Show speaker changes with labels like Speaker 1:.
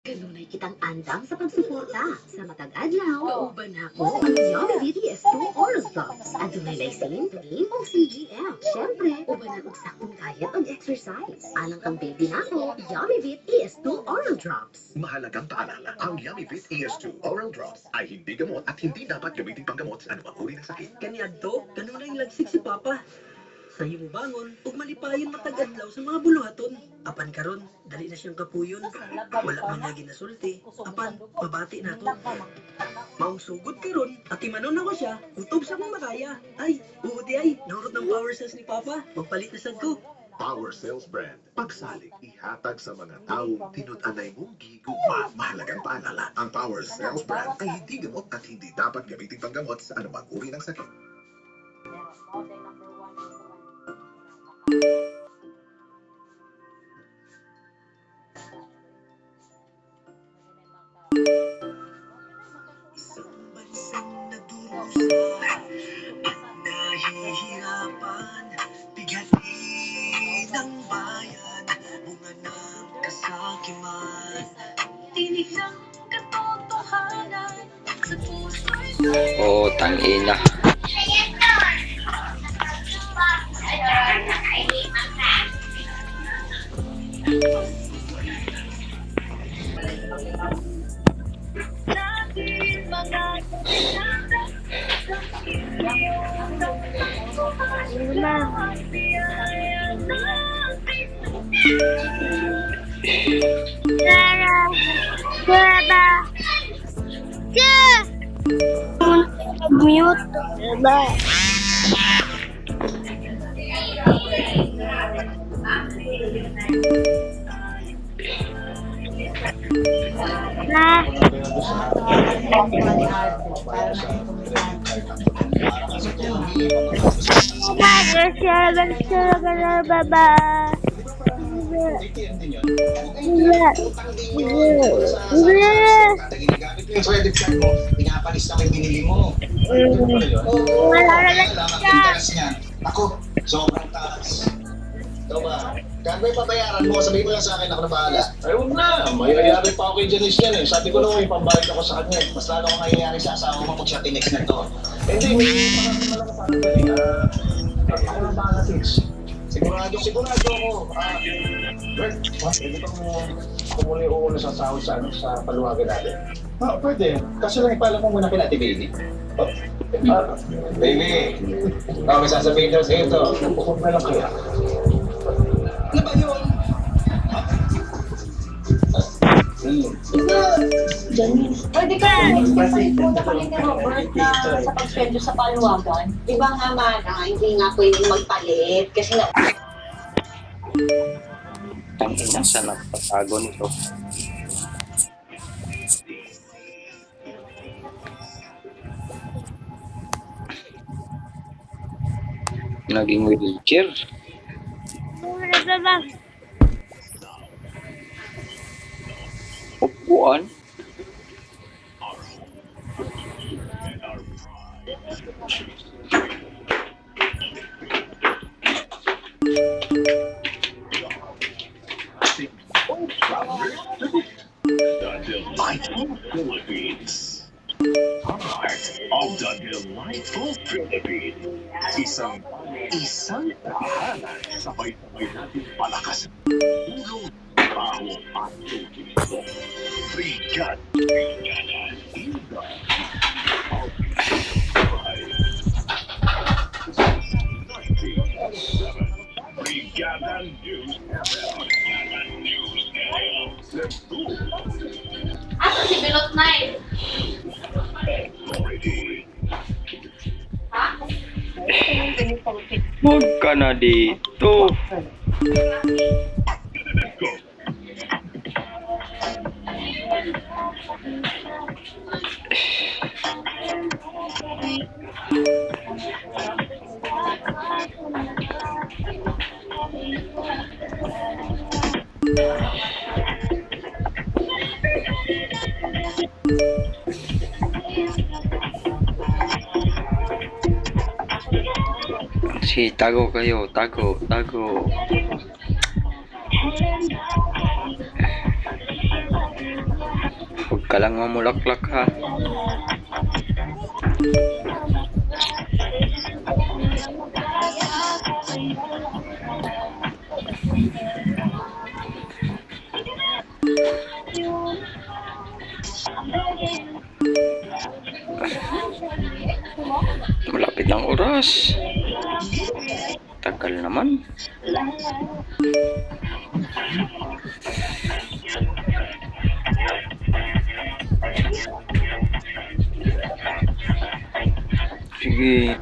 Speaker 1: Kanunay kitang andam sa pagsuporta sa matag adlaw. Uban ako ang Yummy VTS2 Oral Drops. Adunay lysine, protein o CGM. Siyempre, uban ang saktong diet o exercise. Alang kang baby nako, Yummy Vit ES2 Oral Drops.
Speaker 2: Mahalagang paalala, ang Yummy Vit ES2 Oral Drops ay hindi gamot at hindi dapat gamitin panggamot sa anumang uri ng sakit.
Speaker 3: Kaniadto, kanunay lagsik si Papa. Sayo mo bangon, ug malipayon matag-adlaw sa mga buluhaton. Apan karon, dali na siyang kapuyon. Wala man niya ginasulti. Apan, mabati na to. Mausugod karon, at imanon ako siya, kutob sa mga makaya. Ay, uudi ay, naurot ng power cells ni Papa. Magpalit na sad ko.
Speaker 2: Power Cells brand. Pagsalig, ihatag sa mga taong tinud-anay mong gigugma. Mahalagang paalala, ang Power Cells brand ay hindi gamot at hindi dapat gamitin panggamot sa anumang uri ng sakit.
Speaker 3: Isang bansang nagdurusa at nahihirapan, bigatin ng bayan, bunga ng kasakiman. Tinig ng katotohanan sa puso'y
Speaker 4: Oh, tangina.
Speaker 5: Mute. Bye.
Speaker 6: Ginagamit mo yung credit card mo, pinapalis na yung binili mo.
Speaker 5: Wala na lang
Speaker 6: Kailangan
Speaker 5: siya.
Speaker 6: interest niyan. Ako, sobrang taas. Ito ba? Kaya may pabayaran mo, sabihin mo lang sa akin, ako na bahala.
Speaker 7: Ay, huwag na. Mayayari pa ako kay Janice yan eh. Sabi ko naman, may pambayad ako sa kanya.
Speaker 6: Mas lalo akong nangyayari sa asawa mo pag siya tinex na to.
Speaker 7: Hindi, may parang malakas parang galing. Ako na bahala, Tix.
Speaker 6: Sigurado ako.
Speaker 7: Pwede bang kumuli uuna sa sahod sa paluwagan natin?
Speaker 6: Pwede. Kasi lang ipaalam mo muna kay Ate Baby.
Speaker 7: Baby, may sasabihin daw sa'yo ito. Huwag na lang kaya.
Speaker 6: Ano ba yun?
Speaker 8: Pwede ka explain po na kami ni Robert na sa pagsweldo sa paluwagan.
Speaker 1: Iba nga mana, hindi nga pwedeng magpalit kasi na
Speaker 4: Tangina, saan nagpatago nito? Naging wheelchair. Upuan.
Speaker 2: The Delightful Philippines. Heart of the Delightful Philippines. Isang tahanan. Sabay-sabay natin palakas. Tulong, baho at tubig. Brigada. Inga. Brigada News FM.
Speaker 8: Asa si Bilot Nine? Ha?
Speaker 4: Huwag ka na dito. Si tago kayo, tago. ka lang mamulaklak ha. Malapit ang oras. Tagal naman. Sige.